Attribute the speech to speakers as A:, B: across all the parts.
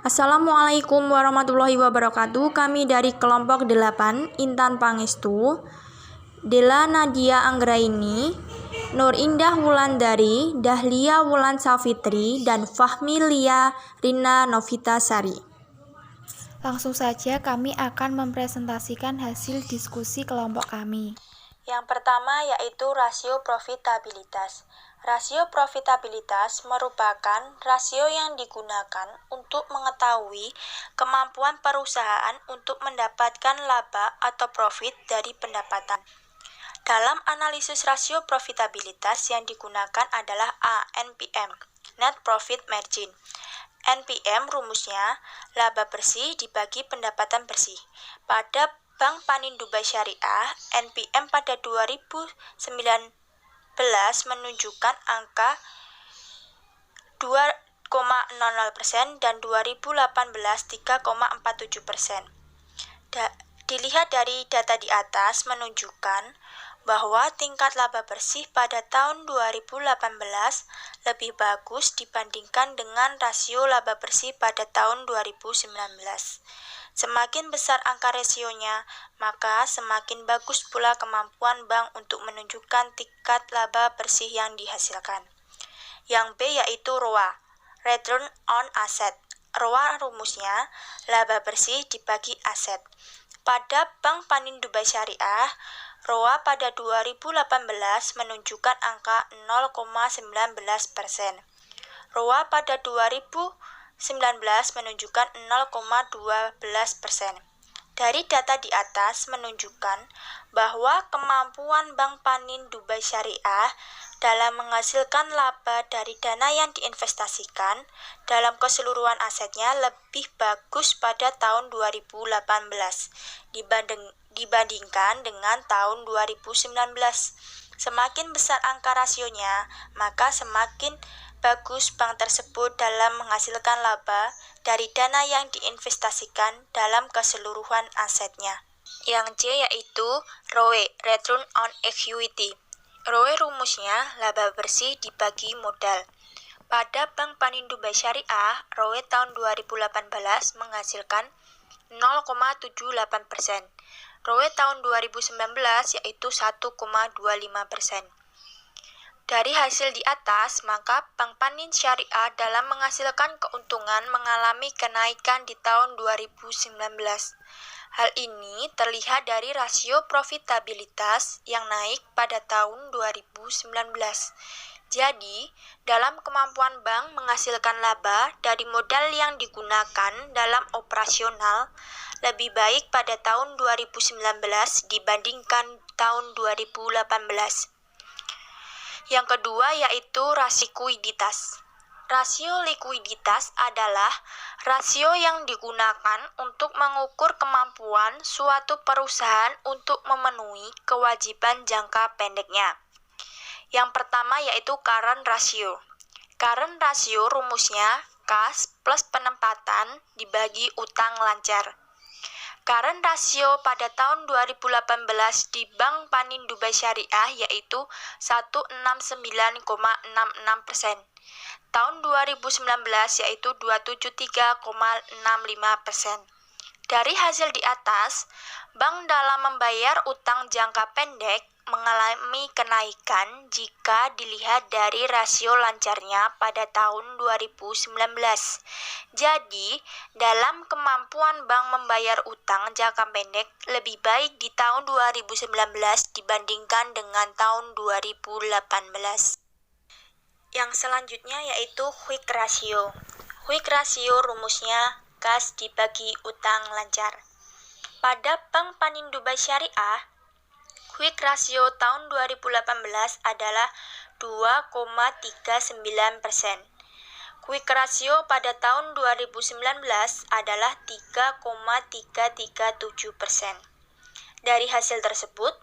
A: Assalamualaikum warahmatullahi wabarakatuh. Kami dari kelompok 8, Intan Pangestu, Della Nadia Anggraini, Nur Indah Wulandari, Dahlia Wulan Safitri, dan Fahmi Lia Rina Novita Sari.
B: Langsung saja kami akan mempresentasikan hasil diskusi kelompok kami.
A: Yang pertama yaitu rasio profitabilitas. Rasio profitabilitas merupakan rasio yang digunakan untuk mengetahui kemampuan perusahaan untuk mendapatkan laba atau profit dari pendapatan. Dalam analisis rasio profitabilitas yang digunakan adalah A. NPM, Net Profit Margin. NPM rumusnya laba bersih dibagi pendapatan bersih. Pada Bank Panin Dubai Syariah, NPM pada 2019 menunjukkan angka 2,00% dan 2018 3,47%. Dilihat dari data di atas menunjukkan bahwa tingkat laba bersih pada tahun 2018 lebih bagus dibandingkan dengan rasio laba bersih pada tahun 2019. Semakin besar angka rasionya, maka semakin bagus pula kemampuan bank untuk menunjukkan tingkat laba bersih yang dihasilkan. Yang B yaitu ROA, Return on Asset. ROA rumusnya laba bersih dibagi aset. Pada Bank Panin Dubai Syariah, ROA pada 2018 menunjukkan angka 0,19%. ROA pada 2019 menunjukkan 0,12%. Dari data di atas menunjukkan bahwa kemampuan Bank Panin Dubai Syariah dalam menghasilkan laba dari dana yang diinvestasikan dalam keseluruhan asetnya lebih bagus pada tahun 2018 dibandingkan dengan tahun 2019. Semakin besar angka rasionya, maka semakin bagus bank tersebut dalam menghasilkan laba dari dana yang diinvestasikan dalam keseluruhan asetnya. Yang C yaitu ROE, Return on Equity. ROE rumusnya laba bersih dibagi modal. Pada Bank Panin Dubai Syariah, ROE tahun 2018 menghasilkan 0,78%. ROE tahun 2019 yaitu 1,25%. Dari hasil di atas, maka Bank Panin Syariah dalam menghasilkan keuntungan mengalami kenaikan di tahun 2019. Hal ini terlihat dari rasio profitabilitas yang naik pada tahun 2019. Jadi, dalam kemampuan bank menghasilkan laba dari modal yang digunakan dalam operasional lebih baik pada tahun 2019 dibandingkan tahun 2018. Yang kedua yaitu rasio likuiditas. Rasio likuiditas adalah rasio yang digunakan untuk mengukur kemampuan suatu perusahaan untuk memenuhi kewajiban jangka pendeknya. Yang pertama yaitu current ratio. Current ratio rumusnya kas plus penempatan dibagi utang lancar. Current ratio pada tahun 2018 di Bank Panin Dubai Syariah yaitu 169,66%. Tahun 2019 yaitu 273,65%. Dari hasil di atas, bank dalam membayar utang jangka pendek mengalami kenaikan jika dilihat dari rasio lancarnya pada tahun 2019. Jadi, dalam kemampuan bank membayar utang jangka pendek lebih baik di tahun 2019 dibandingkan dengan tahun 2018. Yang selanjutnya yaitu quick ratio. Quick ratio rumusnya kas dibagi utang lancar. Pada Bank Panin Dubai Syariah, quick ratio tahun 2018 adalah 2,39%. Quick ratio pada tahun 2019 adalah 3,337%. Dari hasil tersebut,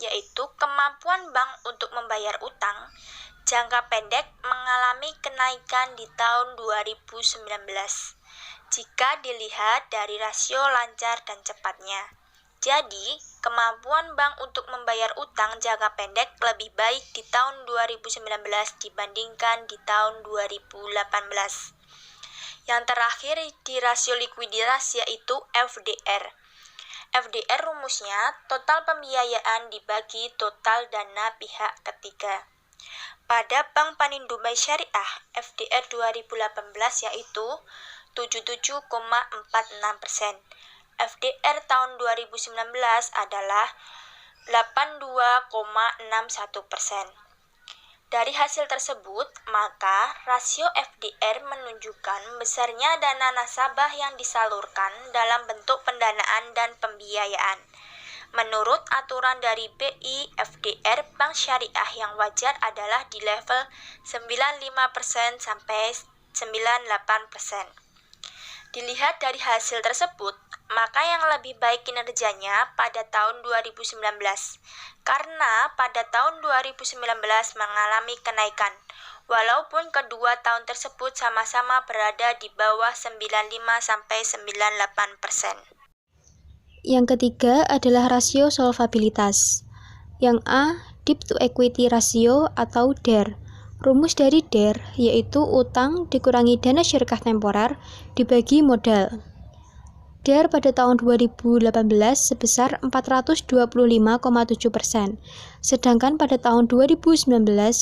A: yaitu kemampuan bank untuk membayar utang jangka pendek mengalami kenaikan di tahun 2019 jika dilihat dari rasio lancar dan cepatnya. Jadi, kemampuan bank untuk membayar utang jangka pendek lebih baik di tahun 2019 dibandingkan di tahun 2018. Yang terakhir di rasio likuiditas yaitu FDR. FDR rumusnya total pembiayaan dibagi total dana pihak ketiga. Pada Bank Panindubai Syariah, FDR 2018 yaitu 77,46%. FDR tahun 2019 adalah 82,61%. Dari hasil tersebut, maka rasio FDR menunjukkan besarnya dana nasabah yang disalurkan dalam bentuk pendanaan dan pembiayaan. Menurut aturan dari BI, FDR Bank Syariah yang wajar adalah di level 95% sampai 98%. Dilihat dari hasil tersebut, maka yang lebih baik kinerjanya pada tahun 2019, karena pada tahun 2019 mengalami kenaikan, walaupun kedua tahun tersebut sama-sama berada di bawah 95-98%.
B: Yang ketiga adalah rasio solvabilitas. Yang A, Debt to Equity Ratio atau DER. Rumus dari DER yaitu utang dikurangi dana syariah temporer dibagi modal. DER pada tahun 2018 sebesar 425,7%, sedangkan pada tahun 2019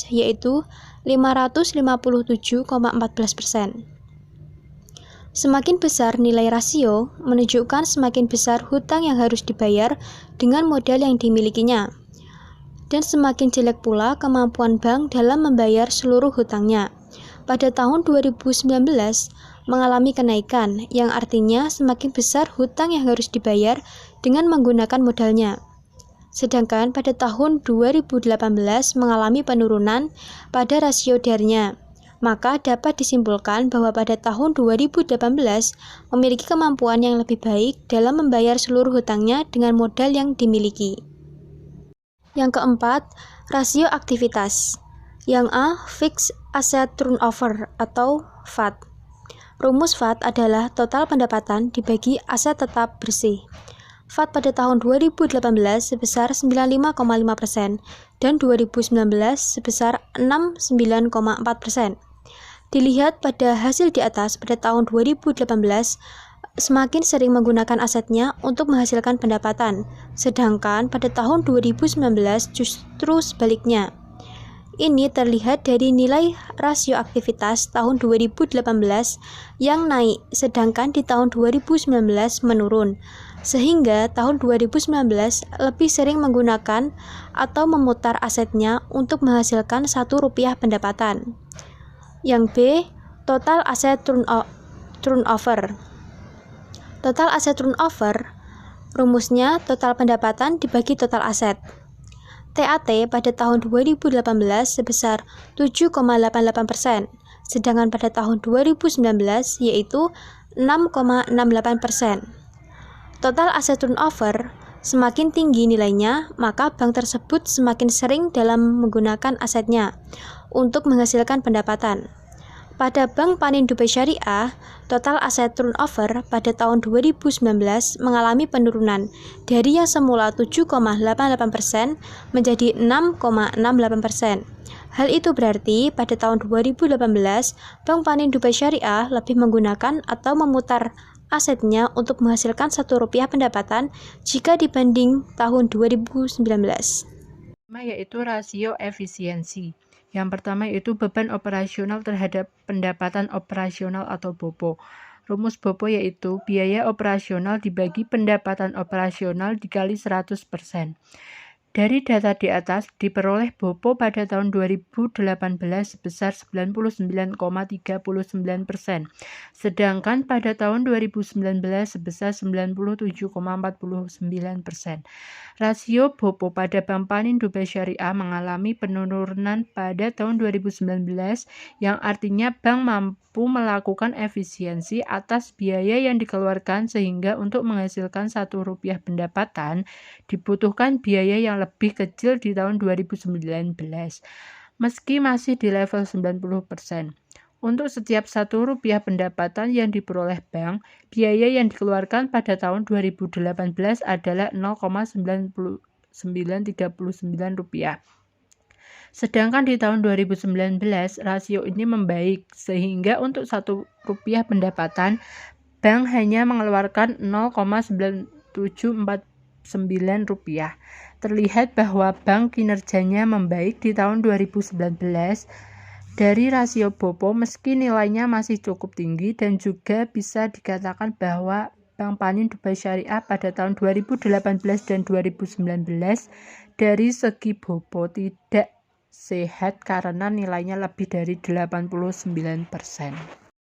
B: yaitu 557,14%. Semakin besar nilai rasio, menunjukkan semakin besar hutang yang harus dibayar dengan modal yang dimilikinya. Dan semakin jelek pula kemampuan bank dalam membayar seluruh hutangnya. Pada tahun 2019 mengalami kenaikan, yang artinya semakin besar hutang yang harus dibayar dengan menggunakan modalnya. Sedangkan pada tahun 2018 mengalami penurunan pada rasio DER-nya. Maka dapat disimpulkan bahwa pada tahun 2018 memiliki kemampuan yang lebih baik dalam membayar seluruh hutangnya dengan modal yang dimiliki. Yang keempat, rasio aktivitas. Yang A, Fixed Asset Turnover atau FAT. Rumus FAT adalah total pendapatan dibagi aset tetap bersih. FAT pada tahun 2018 sebesar 95,5% dan 2019 sebesar 69,4%. Dilihat pada hasil di atas, pada tahun 2018 semakin sering menggunakan asetnya untuk menghasilkan pendapatan, sedangkan pada tahun 2019 justru sebaliknya. Ini terlihat dari nilai rasio aktivitas tahun 2018 yang naik, sedangkan di tahun 2019 menurun, sehingga tahun 2019 lebih sering menggunakan atau memutar asetnya untuk menghasilkan Rp1 pendapatan. Yang B, total aset turnover. Total aset turnover, rumusnya total pendapatan dibagi total aset. TAT pada tahun 2018 sebesar 7,88%, sedangkan pada tahun 2019 yaitu 6,68%. Total aset turnover semakin tinggi nilainya, maka bank tersebut semakin sering dalam menggunakan asetnya untuk menghasilkan pendapatan. Pada Bank Panindubai Syariah, total aset turnover pada tahun 2019 mengalami penurunan dari yang semula 7,88% menjadi 6,68%. Hal itu berarti pada tahun 2018, Bank Panindubai Syariah lebih menggunakan atau memutar asetnya untuk menghasilkan Rp1 pendapatan jika dibanding tahun 2019.
C: Yaitu rasio efisiensi. Yang pertama yaitu beban operasional terhadap pendapatan operasional atau BOPO. Rumus BOPO yaitu biaya operasional dibagi pendapatan operasional dikali 100%. Dari data di atas diperoleh BOPO pada tahun 2018 sebesar 99,39%, sedangkan pada tahun 2019 sebesar 97,49%. Rasio BOPO pada Bank Panindubai Syariah mengalami penurunan pada tahun 2019, yang artinya bank mampu melakukan efisiensi atas biaya yang dikeluarkan, sehingga untuk menghasilkan Rp1 pendapatan dibutuhkan biaya yang lebih kecil di tahun 2019, meski masih di level 90%. Untuk setiap Rp1 pendapatan yang diperoleh bank, biaya yang dikeluarkan pada tahun 2018 adalah Rp0,9939. Sedangkan di tahun 2019 rasio ini membaik sehingga untuk Rp1 pendapatan bank hanya mengeluarkan Rp0,9749. Terlihat bahwa bank kinerjanya membaik di tahun 2019 dari rasio BOPO meski nilainya masih cukup tinggi, dan juga bisa dikatakan bahwa Bank Panin Dubai Syariah pada tahun 2018 dan 2019 dari segi BOPO tidak sehat karena nilainya lebih dari 89%.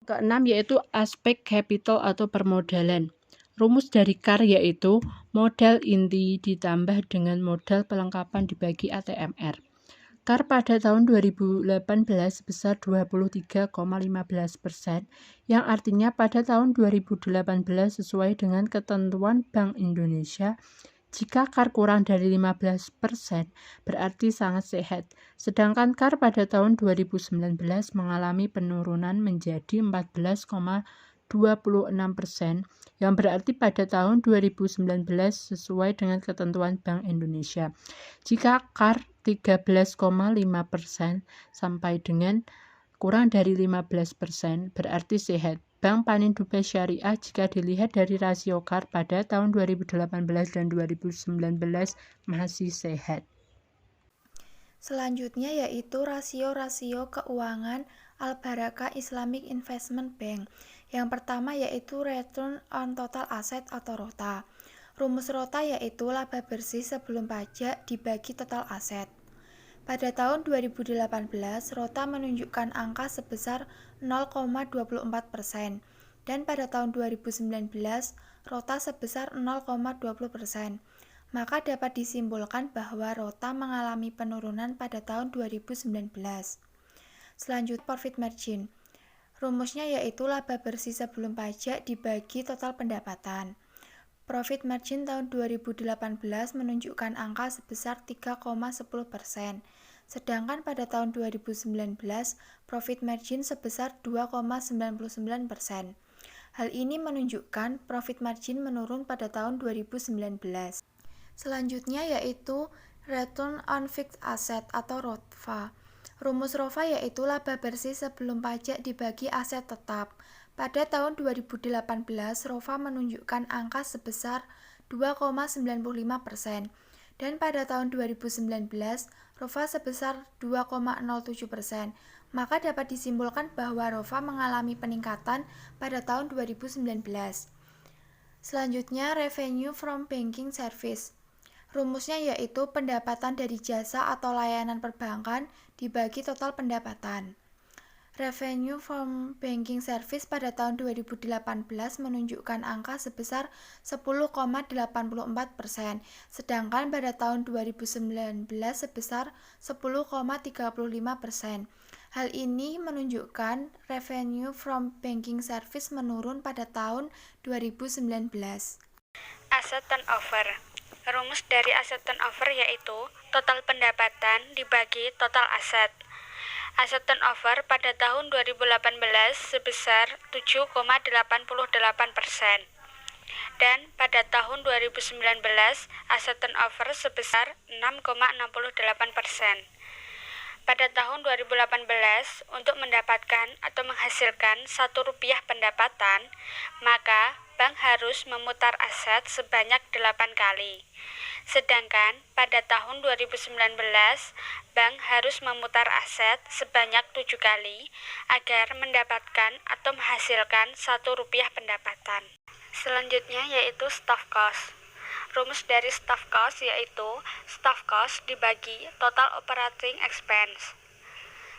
C: Keenam yaitu aspek capital atau permodalan. Rumus dari CAR yaitu modal inti ditambah dengan modal pelengkapan dibagi ATMR. CAR pada tahun 2018 sebesar 23,15%, yang artinya pada tahun 2018 sesuai dengan ketentuan Bank Indonesia, jika CAR kurang dari 15% berarti sangat sehat. Sedangkan CAR pada tahun 2019 mengalami penurunan menjadi 14,26%, yang berarti pada tahun 2019 sesuai dengan ketentuan Bank Indonesia. Jika CAR 13,5% sampai dengan kurang dari 15% berarti sehat. Bank Panin Dubai Syariah jika dilihat dari rasio CAR pada tahun 2018 dan 2019 masih sehat.
A: Selanjutnya yaitu rasio-rasio keuangan Al-Barakah Islamic Investment Bank. Yang pertama yaitu Return on Total Asset atau ROTA. Rumus ROTA yaitu laba bersih sebelum pajak dibagi total aset. Pada tahun 2018, ROTA menunjukkan angka sebesar 0,24%, dan pada tahun 2019, ROTA sebesar 0,20%. Maka dapat disimpulkan bahwa ROTA mengalami penurunan pada tahun 2019. Selanjutnya, profit margin. Rumusnya yaitu laba bersih sebelum pajak dibagi total pendapatan. Profit margin tahun 2018 menunjukkan angka sebesar 3,10%, sedangkan pada tahun 2019 profit margin sebesar 2,99%. Hal ini menunjukkan profit margin menurun pada tahun 2019. Selanjutnya yaitu Return on Fixed Asset atau ROFA. Rumus ROFA yaitu laba bersih sebelum pajak dibagi aset tetap. Pada tahun 2018, ROFA menunjukkan angka sebesar 2,95%, dan pada tahun 2019, ROFA sebesar 2,07%. Maka dapat disimpulkan bahwa ROFA mengalami peningkatan pada tahun 2019. Selanjutnya, Revenue from Banking Service. Rumusnya yaitu pendapatan dari jasa atau layanan perbankan dibagi total pendapatan. Revenue from Banking Service pada tahun 2018 menunjukkan angka sebesar 10,84%, sedangkan pada tahun 2019 sebesar 10,35%. Hal ini menunjukkan revenue from banking service menurun pada tahun 2019. Asset turnover. Rumus dari asset turnover yaitu total pendapatan dibagi total aset. Aset turnover pada tahun 2018 sebesar 7,88%, dan pada tahun 2019 aset turnover sebesar 6,68%. Pada tahun 2018, untuk mendapatkan atau menghasilkan Rp1 pendapatan, maka bank harus memutar aset sebanyak 8 kali. Sedangkan pada tahun 2019, bank harus memutar aset sebanyak 7 kali agar mendapatkan atau menghasilkan Rp1 pendapatan. Selanjutnya yaitu staff cost. Rumus dari staff cost yaitu staff cost dibagi total operating expense.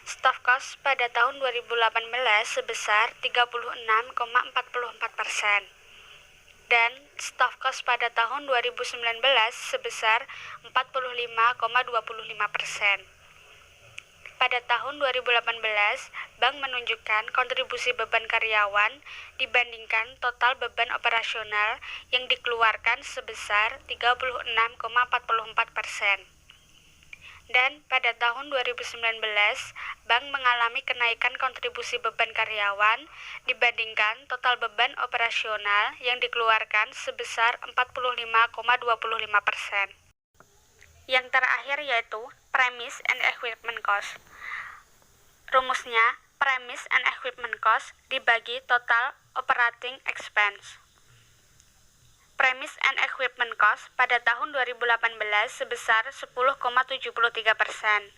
A: Staff cost pada tahun 2018 sebesar 36,44%. Dan staff cost pada tahun 2019 sebesar 45,25%. Pada tahun 2018, bank menunjukkan kontribusi beban karyawan dibandingkan total beban operasional yang dikeluarkan sebesar 36,44%. Dan pada tahun 2019, bank mengalami kenaikan kontribusi beban karyawan dibandingkan total beban operasional yang dikeluarkan sebesar 45,25%.
D: Yang terakhir yaitu Premise and Equipment Cost. Rumusnya, Premise and Equipment Cost dibagi total operating expense. Premise and Equipment Cost pada tahun 2018 sebesar 10,73%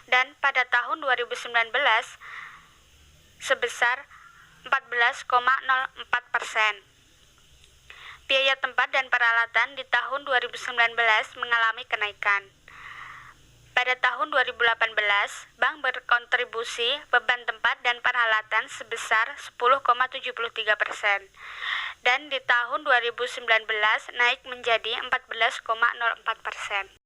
D: dan pada tahun 2019 sebesar 14,04%. Biaya tempat dan peralatan di tahun 2019 mengalami kenaikan. Pada tahun 2018, bank berkontribusi beban tempat dan peralatan sebesar 10,73%, dan di tahun 2019 naik menjadi 14,04%.